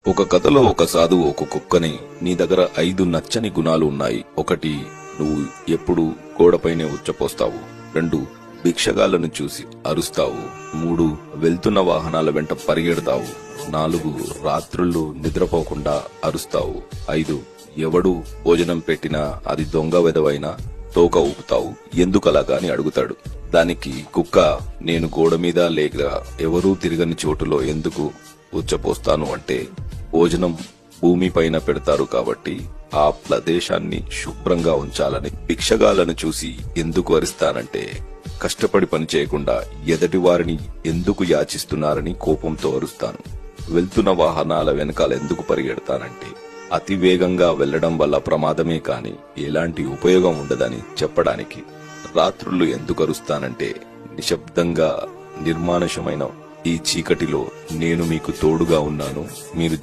ఒక కథలో ఒక సాధువు ఒక కుక్కని, నీ దగ్గర 5 నచ్చని గుణాలు ఉన్నాయి. 1, నువ్వు ఎప్పుడు గోడపైనే ఉచ్చపోస్తావు. 2, భిక్షగాళ్లను చూసి అరుస్తావు. 3, వెళ్తున్న వాహనాల వెంట పరిగెడతావు. 4, రాత్రుళ్ళు నిద్రపోకుండా అరుస్తావు. 5, ఎవడు భోజనం పెట్టినా అది దొంగ వెదవైనా తోక ఊపుతావు. ఎందుకలాగా అని అడుగుతాడు. దానికి కుక్క, నేను గోడ మీద లేక ఎవరూ తిరగని చోటులో ఎందుకు ఉచ్చపోస్తాను అంటే, భోజనం భూమిపైన పెడతారు కాబట్టి ఆ ప్రదేశాన్ని శుభ్రంగా ఉంచాలని. భిక్షగాళ్లను చూసి ఎందుకు అరుస్తానంటే, కష్టపడి పని చేయకుండా ఎదటి వారిని ఎందుకు యాచిస్తున్నారని కోపంతో అరుస్తాను. వెళ్తున్న వాహనాల వెనకాల ఎందుకు పరిగెడతానంటే, అతి వేగంగా వెళ్లడం వల్ల ప్రమాదమే కాని ఎలాంటి ఉపయోగం ఉండదని చెప్పడానికి. రాత్రుళ్ళు ఎందుకు అరుస్తానంటే, నిశ్శబ్దంగా నిర్మానుషమైన ఈ చీకటిలో నేను మీకు తోడుగా ఉన్నాను, మీరు